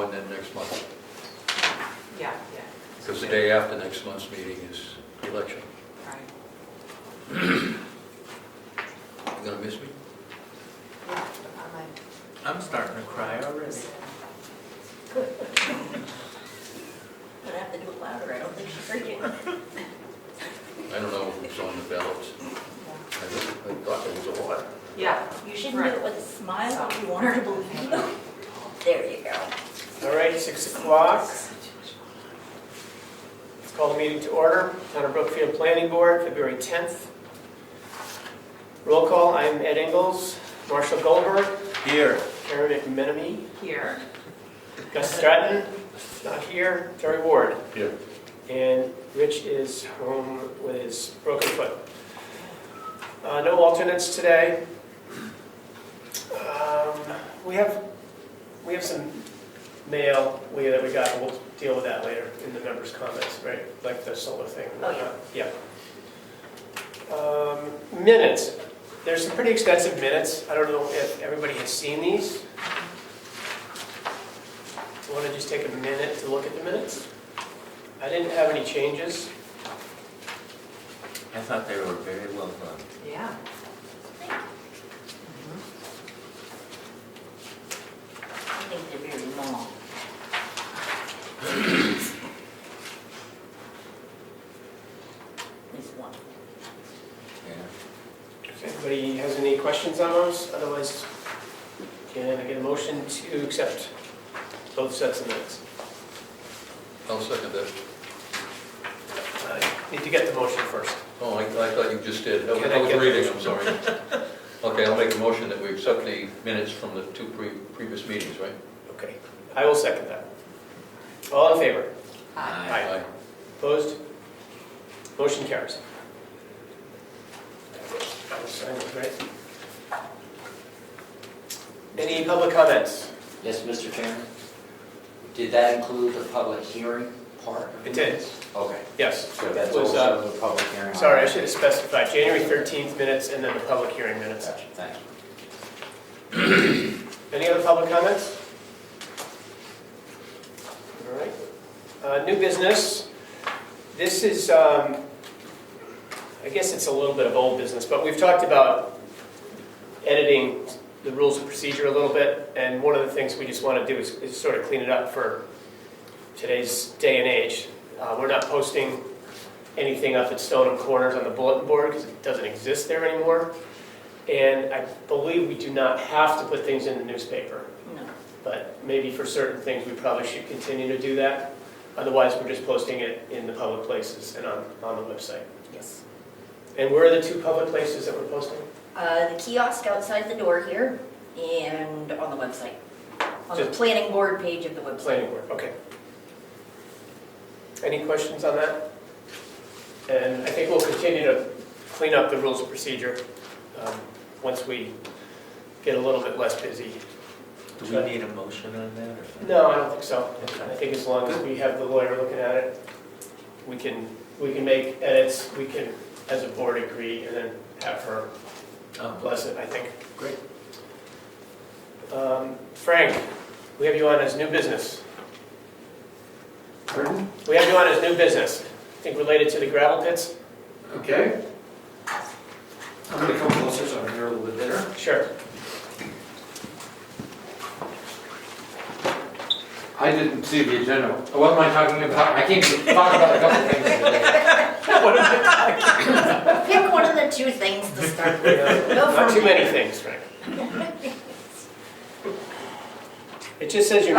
and then next month. Yeah. Because the day after next month's meeting is election. Right. You gonna miss me? Yeah, I'm starting to cry already. But I have to do it louder, I don't think she's heard you. I don't know if it's on the ballots. I thought there was a lot. Yeah. You shouldn't do it with a smile if you want her to believe you. There you go. All right, 6 o'clock. Let's call the meeting to order. Town of Brookfield Planning Board, February 10th. Roll call, I'm Ed Ingles, Marshall Goldberg, Here. Karen McMenamy, Here. Gus Stratton, not here, Terry Ward, Here. and Rich is home with his broken foot. No alternates today. We have some mail that we got, and we'll deal with that later in the members' comments, right? Like the solar thing. Oh, yeah. Yeah. Minutes. There's some pretty extensive minutes. I don't know if everybody has seen these. I want to just take a minute to look at the minutes. I didn't have any changes. I thought they were very well done. Yeah. I think they're very long. At least one. Yeah. If anybody has any questions on those, otherwise, can I get a motion to accept both sets of minutes? I'll second that. I need to get the motion first. Oh, I thought you just did. I Can I was get- reading, I'm sorry. Okay, I'll make a motion that we accept the minutes from the two previous meetings, right? Okay, I will second that. All in favor? Aye. Aye. Opposed? Motion carries. I will sign it, right? Any public comments? Yes, Mr. Chairman. Did that include the public hearing part? It did. Okay. Yes. So that's Was, also the public hearing? Sorry, I should have specified January 13th minutes and then the public hearing minutes. Gotcha, thanks. Any other public comments? All right. New business. This is, I guess it's a little bit of old business, but we've talked about editing the rules of procedure a little bit, and one of the things we just want to do is sort of clean it up for today's day and age. We're not posting anything up at Stoneham Corners on the bulletin board because it doesn't exist there anymore. And I believe we do not have to put things in the newspaper. No. But maybe for certain things, we probably should continue to do that. Otherwise, we're just posting it in the public places and on the website. Yes. And where are the two public places that we're posting? The kiosk outside the door here and on the website. On the Just- planning board page of the website. Planning board, okay. Any questions on that? And I think we'll continue to clean up the rules of procedure once we get a little bit less busy. Do we need a motion on that or something? No, I don't think so. Okay. I think as long as we have the lawyer looking at it, we can make edits, we can, as a board, agree, and then have her Oh, bless it, I think. great. Frank, we have you on as new business. Pardon? We have you on as new business, I think related to the gravel pits. Okay. I'm going to come closer so I can hear a little bit better. Sure. I didn't see the agenda. What am I talking about? I came to talk about a couple things today. Pick one of the two things to start with. Go Not for too it. many things, Frank. It just says you're.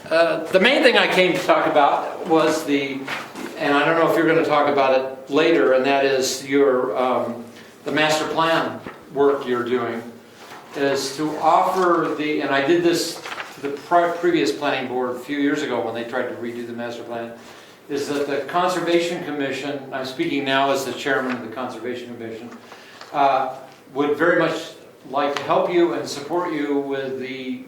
The main thing I came to talk about was and I don't know if you're going to talk about it later, and that is the master plan work you're doing, is to offer and I did this to the previous planning board a few years ago when they tried to redo the master plan, is that the Conservation Commission, I'm speaking now as the chairman of the Conservation Commission, would very much like to help you and support you with the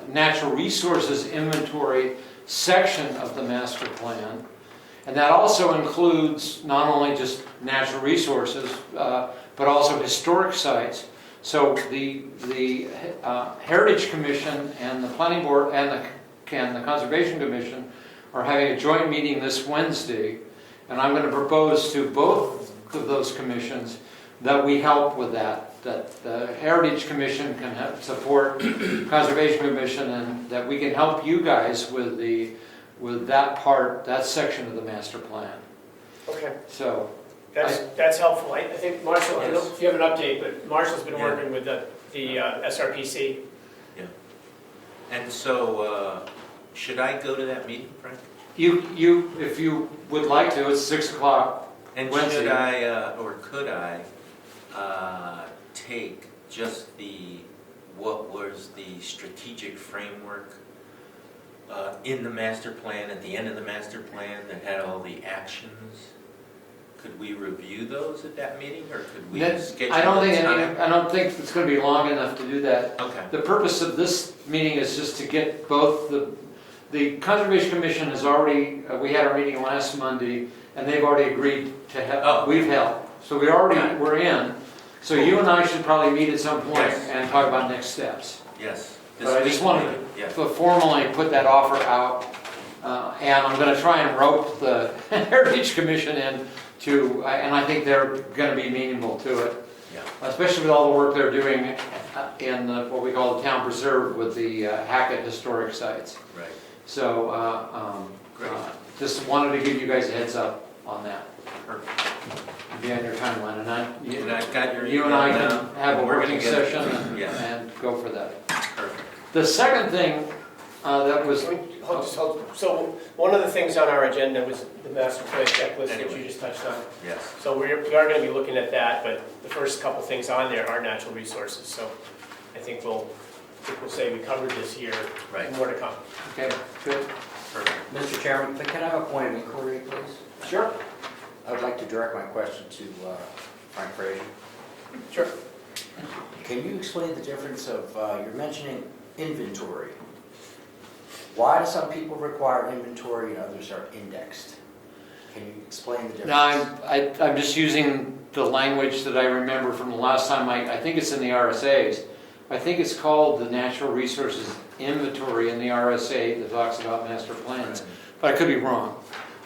natural resources inventory section of the master plan. And that also includes not only just natural resources, but also historic sites. So the Heritage Commission and the Planning Board and the Conservation Commission are having a joint meeting this Wednesday, and I'm going to propose to both of those commissions that we help with that the Heritage Commission can support Conservation Commission, and that we can help you guys with that section of the master plan. Okay, So, that's helpful. I think Marshall, I don't know Yes. if you have an update, but Marshall's been Yeah. working with the SRPC. And so, should I go to that meeting, Frank? you, if you would like to, it's 6 o'clock. And Wednesday. should I, or could I, take just what was the strategic framework in the master plan, at the end of the master plan, that had all the actions? Could we review those at that meeting, or could we schedule I don't time? think it's going to be long enough to do that. Okay, The purpose of this meeting is just to get both the Conservation Commission has already, we had our meeting last Monday, and they've already agreed to have, Oh. we've held. So we're in. So you and I should probably meet at some point Yes. and talk about next steps. yes. But I just wanted Yeah, to formally put that offer out, and I'm going to try and rope the Heritage Commission in to, and I think they're going to be amenable to it, yeah, especially with all the work they're doing in what we call the town preserve with the Hackett historic sites. right. So Great. just wanted to give you guys a heads up on that. Perfect. Be on your timeline, And I've got your you and email I now. can have a We're gonna working get it. session and Yeah. go for that. Perfect. The second thing that was, So one of the things on our agenda was the master plan checklist that Anyway. you just touched on. Yes. So we are going to be looking at that, but the first couple things on there are natural resources. So I think we'll say we covered this here. Right. More to come. okay, good. Perfect. Mr. Chairman, can I have a point of inquiry, please? Sure. I would like to direct my question to Frank Frazier. Sure. Can you explain the difference of, you're mentioning inventory. Why do some people require inventory and others are indexed? Can you explain the difference? Now, I'm just using the language that I remember from the last time, I think it's in the RSAs. I think it's called the Natural Resources Inventory in the RSA that talks about master plans, but I could be wrong.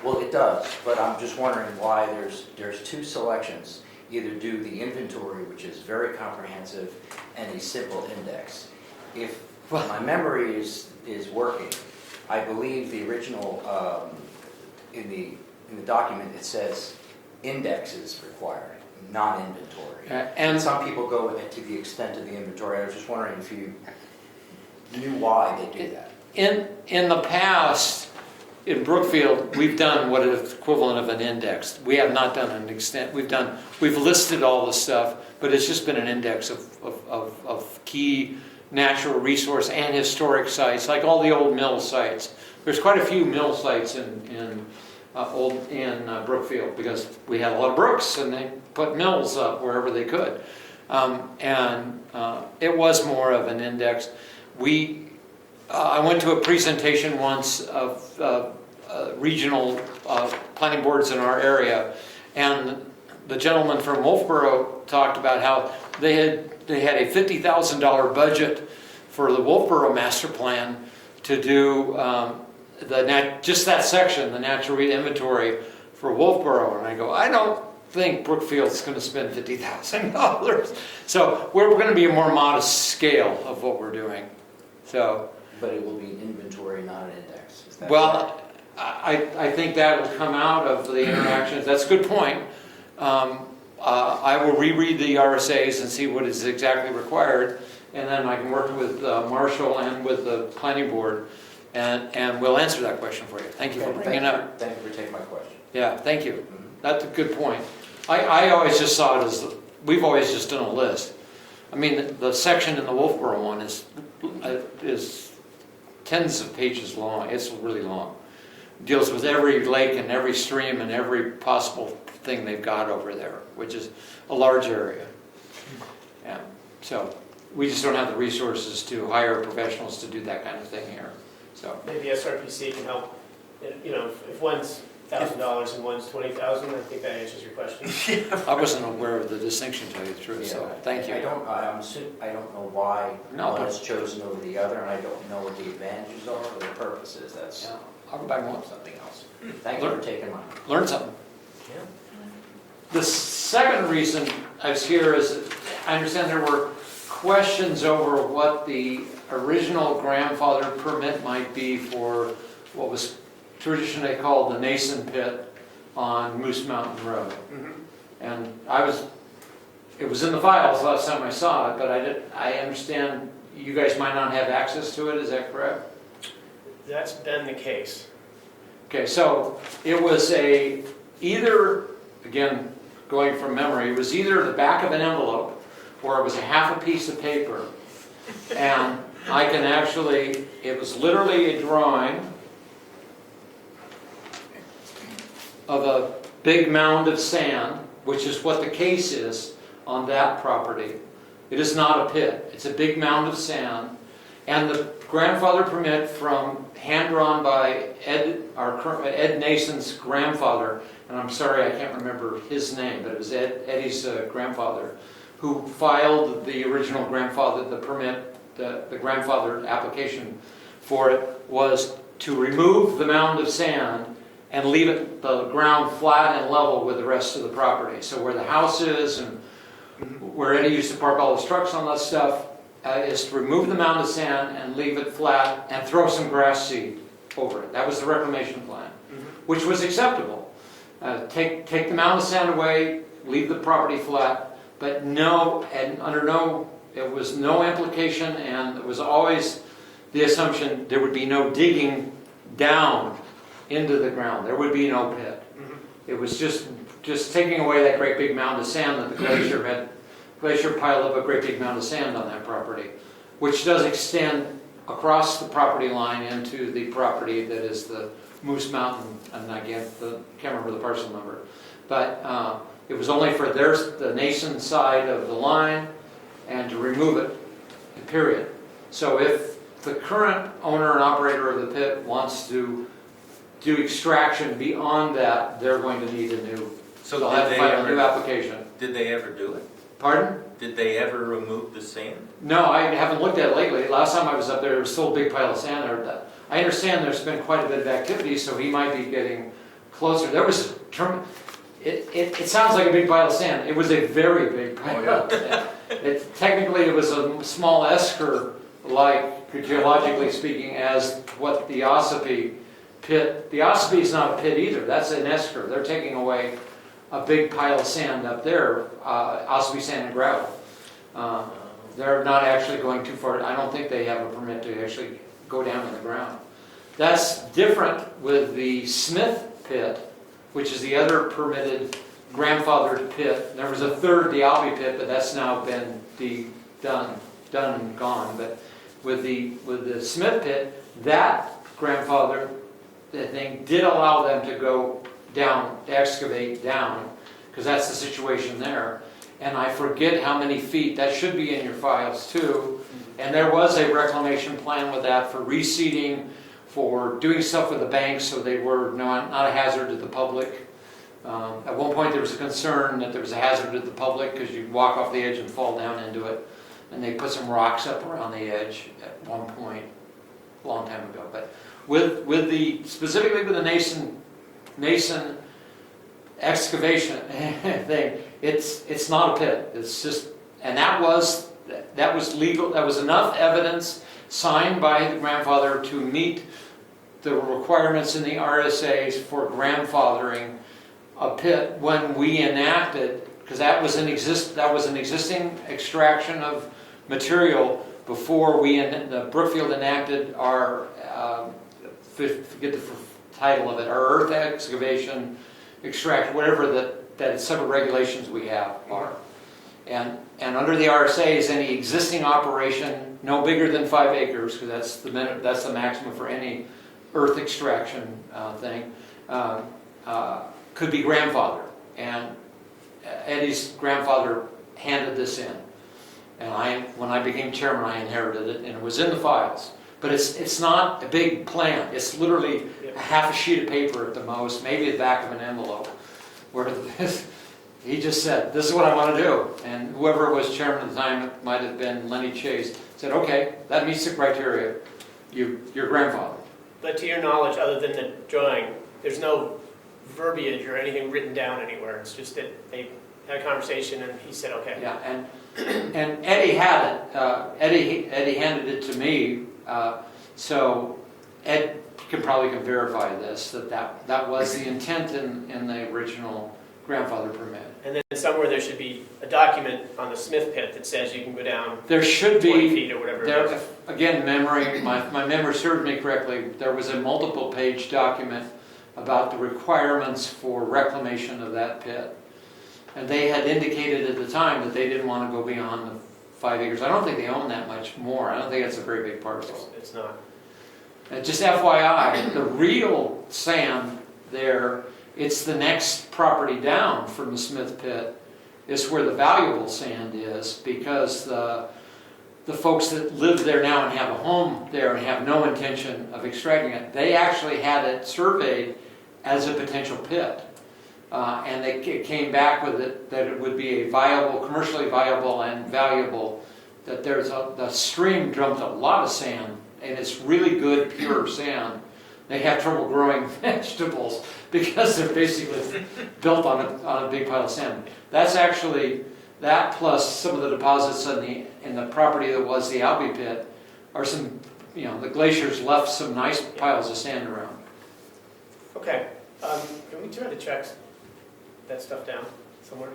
Well, it does, but I'm just wondering why there's two selections. Either do the inventory, which is very comprehensive, and a simple index. If my memory is working, I believe the original, in the document, it says index is required, not inventory. And Some people go to the extent of the inventory. I was just wondering if you knew why they do that. in the past, in Brookfield, we've done what is equivalent of an index. We have not done an extent. We've listed all the stuff, but it's just been an index of key natural resource and historic sites, like all the old mill sites. There's quite a few mill sites in Brookfield because we had a lot of brooks and they put mills up wherever they could. It was more of an index. I went to a presentation once of regional planning boards in our area, and the gentleman from Wolfboro talked about how they had a $50,000 budget for the Wolfboro master plan to do just that section, the natural inventory for Wolfboro. And I go, I don't think Brookfield's going to spend $50,000. So we're going to be a more modest scale of what we're doing. So. But it will be an inventory, not an index. Is that Well, I think that will come out of the interactions. That's a good point. I will reread the RSAs and see what is exactly required, and then I can work with Marshall and with the planning board, and we'll answer that question for you. Thank you for bringing it up. Thank you for taking my question. Yeah, thank you. That's a good point. I always just saw it as, we've always just done a list. I mean, the section in the Wolfboro one is tens of pages long. It's really long. Deals with every lake and every stream and every possible thing they've got over there, which is a large area. Yeah. So we just don't have the resources to hire professionals to do that kind of thing here. So Maybe SRPC can help. You know, if one's $1,000 and one's $20,000. I think that answers your question. I wasn't aware of the distinction, to tell you the truth, so Yeah, thank you. I don't know why No, one but- is chosen over the other, and I don't know what the advantages are or the purposes. That's Yeah, I'll go back and look. something else. Thank you for taking mine. Learn something. Yeah. The second reason I was here is, I understand there were questions over what the original grandfather permit might be for what was traditionally called the Nason Pit on Moose Mountain Road. Mhm. And it was in the files last time I saw it, but I understand you guys might not have access to it, is that correct? That's been the case. Okay, so it was either, again, going from memory, it was either the back of an envelope or it was a half a piece of paper. And I can actually, it was literally a drawing of a big mound of sand, which is what the case is on that property. It is not a pit, it's a big mound of sand. And the grandfather permit hand-drawn by Ed Nason's grandfather, and I'm sorry I can't remember his name, but it was Eddie's grandfather, who filed the original grandfather, the permit, the grandfather application for it, was to remove the mound of sand and leave the ground flat and level with the rest of the property. So where the house is and where Eddie used to park all his trucks on that stuff, is to remove the mound of sand and leave it flat and throw some grass seed over it. That was the reclamation plan, which was acceptable. Take the mound of sand away, leave the property flat, but it was no implication, and it was always the assumption there would be no digging down into the ground. There would be no pit. It was just taking away that great big mound of sand that the glacier piled up a great big mound of sand on that property, which does extend across the property line into the property that is the Moose Mountain, and I can't remember the parcel number. But it was only for the Nason side of the line and to remove it, period. So if the current owner and operator of the pit wants to do extraction beyond that, they're going to need a new, So they'll have to file a new application. Did they ever do it? Pardon? Did they ever remove the sand? No, I haven't looked at it lately. Last time I was up there was still a big pile of sand there. I understand there's been quite a bit of activity, so he might be getting closer. There was, it sounds like a big pile of sand. It was a very big pile of sand. Technically, it was a small esker, like geologically speaking, as what the Ossipee pit. The Ossipee is not a pit either. That's an esker. They're taking away a big pile of sand up there, Ossipee sand and gravel. They're not actually going too far. I don't think they have a permit to actually go down in the ground. That's different with the Smith pit, which is the other permitted grandfathered pit. There was a third, the Albee pit, but that's now been done and gone. But with the Smith pit, that grandfather thing did allow them to go down, to excavate down, because that's the situation there. And I forget how many feet, that should be in your files too. And there was a reclamation plan with that for reseeding, for doing stuff with the banks so they were not a hazard to the public. At one point there was a concern that there was a hazard to the public because you'd walk off the edge and fall down into it. And they put some rocks up around the edge at one point, a long time ago. But specifically with the Nason excavation thing, it's not a pit. It's just, and that was legal. That was enough evidence signed by the grandfather to meet the requirements in the RSAs for grandfathering a pit when we enacted, because that was an existing extraction of material before the Brookfield enacted our forget the title of it, our earth excavation, extract, whatever that set of regulations we have are. And under the RSA's, any existing operation no bigger than 5 acres, because that's the maximum for any earth extraction thing, could be grandfathered. And Eddie's grandfather handed this in. And when I became chairman, I inherited it, and it was in the files. But it's not a big plan. It's literally a half a sheet of paper at the most, maybe the back of an envelope, where he just said, this is what I want to do. And whoever was chairman at the time, it might have been Lenny Chase, said, okay, that meets the criteria, your grandfather. But to your knowledge, other than the drawing, there's no verbiage or anything written down anywhere. It's just that they had a conversation and he said, okay. Yeah, and Eddie had it. Eddie handed it to me, so Ed can verify this, that was the intent in the original grandfather permit. And then somewhere there should be a document on the Smith pit that says you can go down There should 20 be, feet or whatever it is. again, my memory served me correctly, there was a multiple page document about the requirements for reclamation of that pit. And they had indicated at the time that they didn't want to go beyond the 5 acres. I don't think they own that much more. I don't think it's a very big parcel. It's not. And just FYI, the real sand there, it's the next property down from the Smith pit, is where the valuable sand is, because the folks that live there now and have a home there and have no intention of extracting it, they actually had it surveyed as a potential pit. And they came back with it that it would be a viable, commercially viable and valuable, that the stream dumped a lot of sand, and it's really good, pure sand. They have trouble growing vegetables because they're basically built on a big pile of sand. That's actually, that plus some of the deposits in the property that was the Albee pit are some, the glaciers left some nice piles of sand around. Okay. Can we try to check that stuff down somewhere?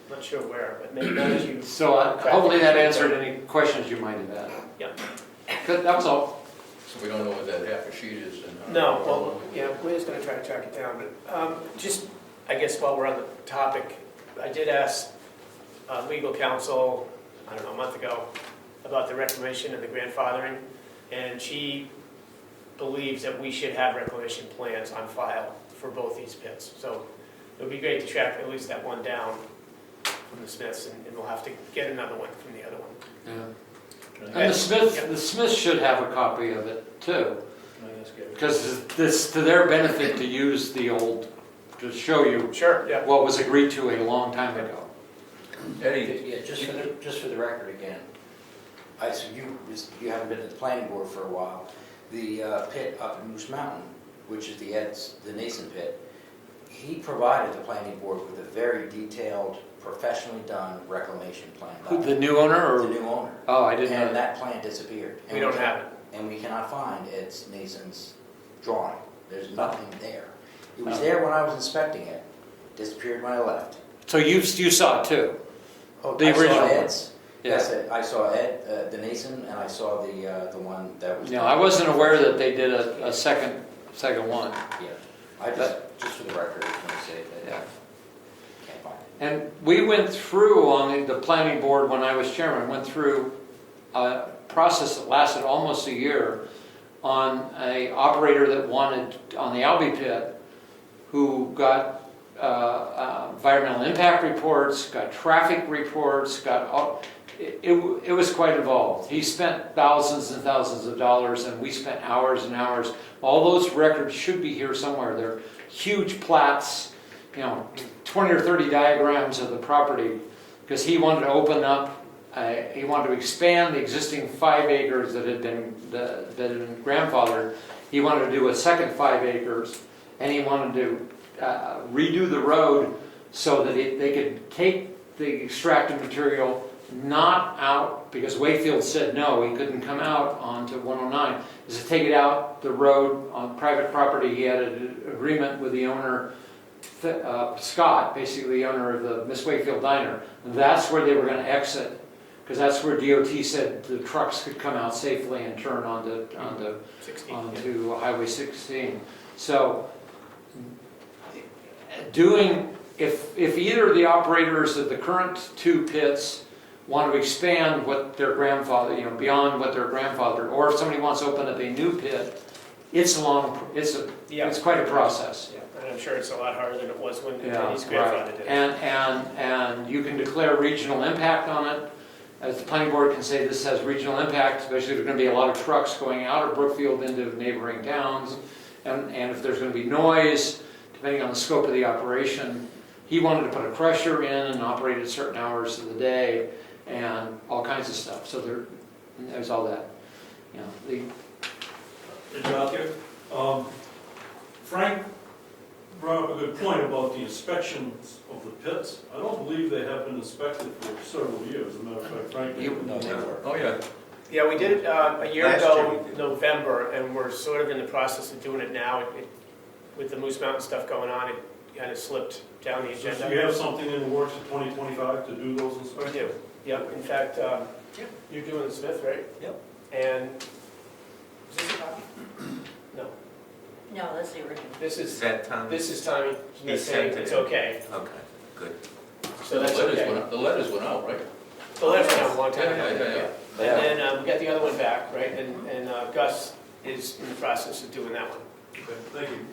I'm not sure where, but maybe not as you... So hopefully that answered any questions you might have had. Yeah. Good, that was all. So we don't know what that half a sheet is? No, well, yeah, we're just going to try to track it down. But just, I guess while we're on the topic, I did ask legal counsel, I don't know, a month ago, about the reclamation and the grandfathering, and she believes that we should have reclamation plans on file for both these pits. So it would be great to track at least that one down from the Smiths, and we'll have to get another one from the other one. Yeah. And the Smiths should have a copy of it too, because it's to their benefit to use the old, to show you Sure, yeah. what was agreed to a long time ago. Eddie? Yeah, just for the record again, so you haven't been to the planning board for a while. The pit up in Moose Mountain, which is the Nason pit, he provided the planning board with a very detailed, professionally done reclamation plan. The new owner? Or? The new owner. Oh, I didn't know And that plan disappeared. We don't have it. And we cannot find Ed Nason's drawing. There's nothing there. It was there when I was inspecting it, disappeared when I left. So you saw it too? Oh, The I saw original one. Ed's. Yeah. Yes, I saw Ed, the Nason, and I saw the one that was... No, I wasn't aware that they did a second one. Yeah, I just for the record, I just want to say that Yeah. can't find it. And we went through on the planning board when I was chairman, went through a process that lasted almost a year on an operator that wanted, on the Albee pit, who got environmental impact reports, got traffic reports, it was quite involved. He spent thousands and thousands of dollars, and we spent hours and hours. All those records should be here somewhere. They're huge plats, 20 or 30 diagrams of the property, because he wanted to open up, he wanted to expand the existing 5 acres that had been grandfathered. He wanted to do a second 5 acres, and he wanted to redo the road so that they could take the extracted material not out, because Wakefield said no, he couldn't come out onto 109, is to take it out the road on private property. He had an agreement with the owner, Scott, basically the owner of the Miss Wakefield Diner. That's where they were going to exit, because that's where DOT said the trucks could come out safely and turn onto 16, onto Highway 16. So if either of the operators of the current 2 pits want to expand what their grandfather, beyond what their grandfather, or if somebody wants to open up a new pit, it's quite a process. Yeah, and I'm sure it's a lot harder than it was when his Right. grandfather did it. And you can declare regional impact on it. as the planning board can say this has regional impact, especially if there's going to be a lot of trucks going out of Brookfield into neighboring towns, and if there's going to be noise, depending on the scope of the operation. He wanted to put a crusher in and operate at certain hours of the day, and all kinds of stuff. So there's all that. You know, Out here. Frank brought up a good point about the inspections of the pits. I don't believe they have been inspected for several years. As a matter of fact, Frank. Oh, yeah. Yeah, we did it a year Last ago, year we did. November, and we're sort of in the process of doing it now. With the Moose Mountain stuff going on, it kind of slipped down the So agenda. do you have something in the works in 2025 to do those We inspections? do, yep. In fact, you're doing the Smith, right? Yep. And, is this a copy? No, No, that's the original. this Is is, that Tom? this is Tommy He Smith sent saying it it's in. okay. Okay, good. So that's okay. The letters went out, right? The letter went out a long time ago. Yeah. And then we got the other one back, right? And Gus is in the process of doing that one. Okay, thank you.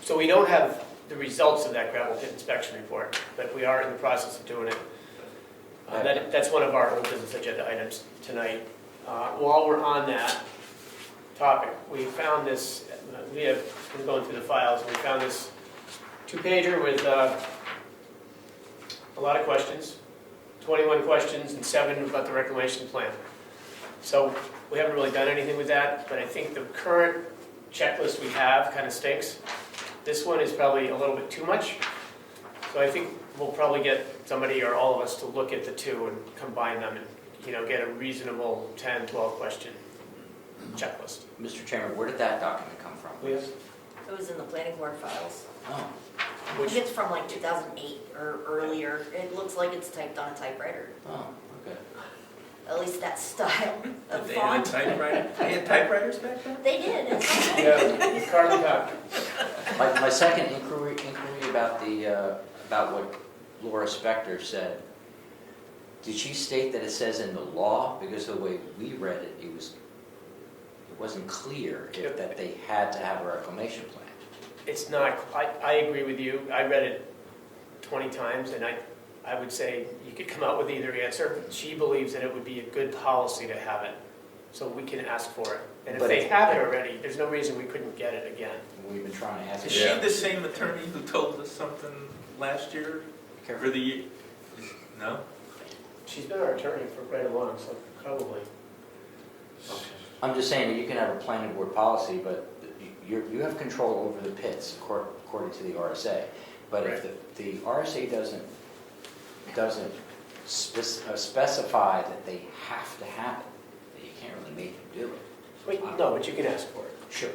So we don't have the results of that gravel pit inspection report, but we are in the process of doing it. That's one of our old business agenda items tonight. While we're on that topic, we found this, we have been going through the files, and we found this two-pager with a lot of questions, 21 questions and 7 about the reclamation plan. So we haven't really done anything with that, but I think the current checklist we have kind of stinks. This one is probably a little bit too much. So I think we'll probably get somebody or all of us to look at the two and combine them and, get a reasonable 10, 12 question checklist. Mr. Chairman, where did that document come from? Yes. It was in the planning board files. Oh, I think it's from like 2008 or earlier. It looks like it's typed on a typewriter. oh, okay. At least that style of Did they have a font. typewriter? They had typewriters back then? They did. It's Yeah, carbon copy. My second inquiry about about what Laura Spector said, did she state that it says in the law? Because the way we read it, it wasn't clear that they had to have a reclamation plan. It's not, I agree with you. I read it 20 times, and I would say you could come out with either answer. She believes that it would be a good policy to have it, so we can ask for it. And if But they it- have it already, there's no reason we couldn't get it again. We've been trying to ask. Is she the same attorney who told us something last year? Careful. For the, no? She's been our attorney for quite a long, so probably. I'm just saying that you can have a planning board policy, but you have control over the pits according to the RSA. But if the RSA doesn't specify that they have to have it, then you can't really make them do it. Wait, no, but you can ask for it. Sure.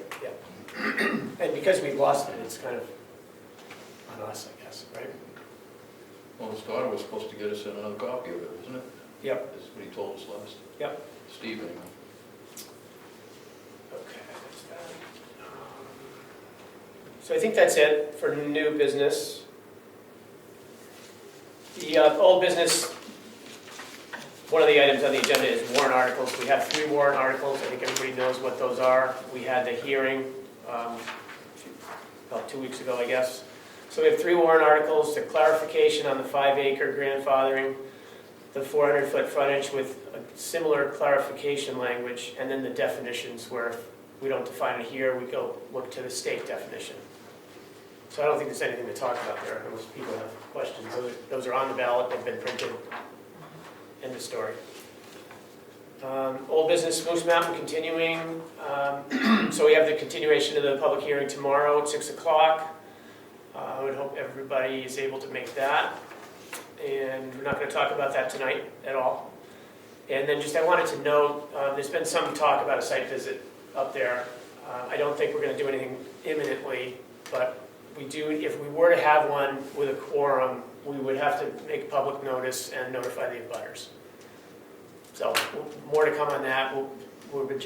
And because we've lost it, it's kind of on us, I guess, right? Well, his daughter was supposed to get us another copy of it, wasn't it? Yep. That's what he told us last. Yep. Steve, anyway. Okay, that's that. So I think that's it for new business. The old business, one of the items on the agenda is warrant articles. We have 3 warrant articles. I think everybody knows what those are. We had the hearing about 2 weeks ago, I guess. So we have 3 warrant articles, the clarification on the 5-acre grandfathering, the 400-foot frontage with a similar clarification language, and then the definitions where if we don't define it here, we go look to the state definition. So I don't think there's anything to talk about there unless people have questions. Those are on the ballot, they've been printed. End of story. Old business, Moose Mountain continuing. So we have the continuation of the public hearing tomorrow at 6 o'clock. I would hope everybody is able to make that. And we're not going to talk about that tonight at all. And then just I wanted to note, there's been some talk about a site visit up there. I don't think we're going to do anything imminently, but we do, if we were to have one with a quorum, we would have to make public notice and notify the abutters. So more to come on that. We've been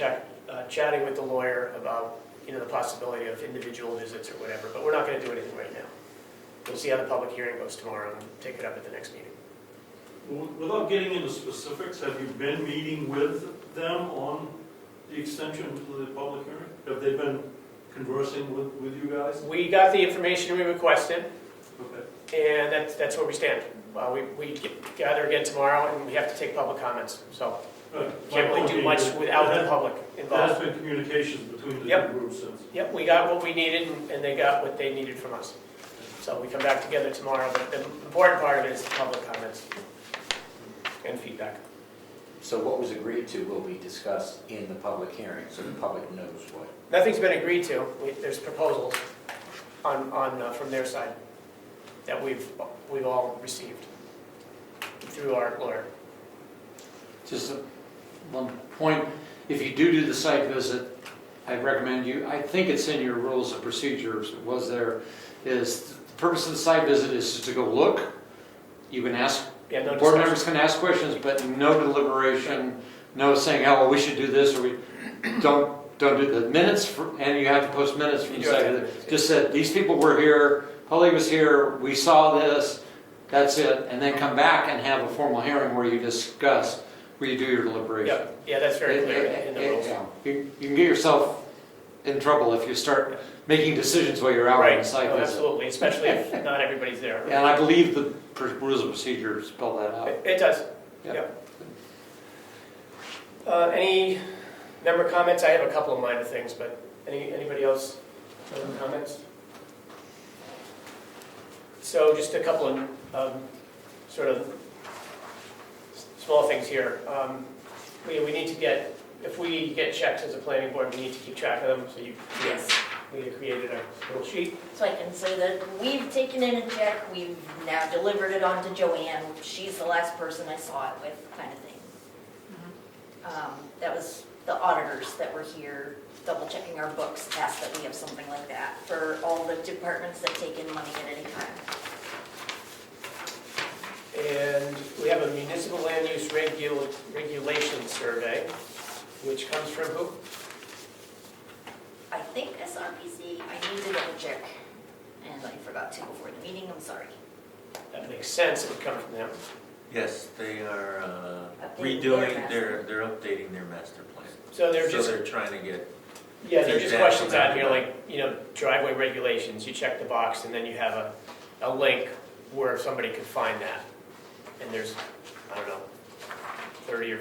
chatting with the lawyer about the possibility of individual visits or whatever, but we're not going to do anything right now. We'll see how the public hearing goes tomorrow and take it up at the next meeting. Without getting into specifics, have you been meeting with them on the extension to the public hearing? Have they been conversing with you guys? We got the information we requested. Okay. And that's where we stand. We gather again tomorrow, and we have to take public comments, so can't really do much without the public There has involved. been communications between the Yep. two groups since. Yep, we got what we needed, and they got what they needed from us. So we come back together tomorrow, but the important part of it is the public comments and feedback. So what was agreed to will be discussed in the public hearing, so the public knows what. Nothing's been agreed to. There's proposals from their side that we've all received through our lawyer. Just one point, if you do the site visit, I recommend you, I think it's in your rules of procedures, was there, is the purpose of the site visit is just to go look. You can ask, Yeah, no board discussion. members can ask questions, but no deliberation, no saying, oh, well, we should do this, or we don't do the minutes, and you have to post minutes from You the do have site to have visit. minutes, Just said, these people were here, Polly was here, we saw this, that's it, and then come back and have a formal hearing where you discuss, where you do your deliberation. Yeah, that's very clear in the rules. You can get yourself in trouble if you start making decisions while you're out on the Right, site oh, visit. absolutely, especially if not everybody's there. And I believe the rules of procedure spell that out. It does, Yeah. yeah. Any member comments? I have a couple of minor things, but anybody else have any comments? So just a couple of sort of small things here. We need to get, if we get checks as a planning board, we need to keep track of them, so Yes. we created a little sheet. So I can say that we've taken in a check, we've now delivered it on to Joanne. She's the last person I saw it with, kind of thing. That was the auditors that were here, double checking our books, asked that we have something like that for all the departments that take in money at any time. And we have a municipal land use regulation survey, which comes from who? I think SRPC, I need to double check, and I forgot to before the meeting, I'm sorry. That makes sense, it would come from them. Yes, they are Updating their redoing, master. they're updating their master plan. So they're So just, they're trying to get, yeah, they're just feedback questions from on here, everybody. like, driveway regulations, you check the box, and then you have a link where somebody can find that. And there's, I don't know, 30 or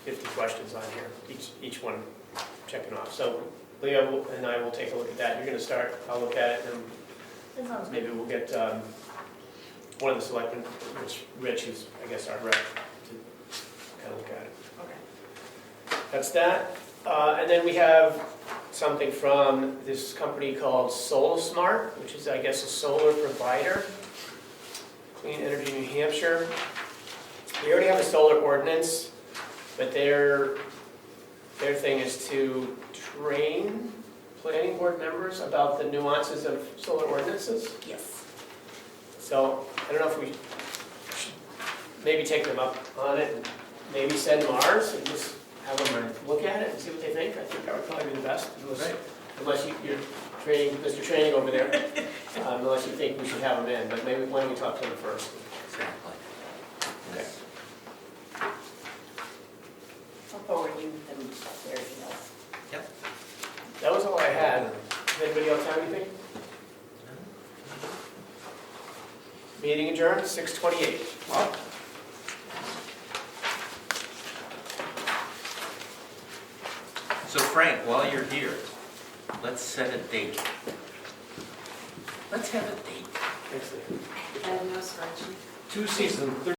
50 questions on here, each one checking off. So Leo and I will take a look at that. You're gonna start, I'll look at it, and That sounds good. maybe we'll get one of the selectmen, Rich, who's, I guess, our rep, to kind of look at it. Okay. That's that. And then we have something from this company called SolarSmart, which is, I guess, a solar provider. Clean Energy New Hampshire. We already have a solar ordinance, but their thing is to train planning board members about the nuances of solar ordinances. Yes. So I don't know if we should maybe take them up on it, and maybe send them ours and just have them look at it and see what they think. I think that would probably be the best, unless you're training, Mr. Training over there, unless you think we should have them in, but maybe why don't we talk to them first? exactly. Okay. I'll forward you them their emails. Yep. That was all I had. Does anybody else have anything? Meeting adjourned, 6:28. So Frank, while you're here, let's set a date. Let's have a date. Thanks, Lee. I have no spreadsheet. 2 seasons,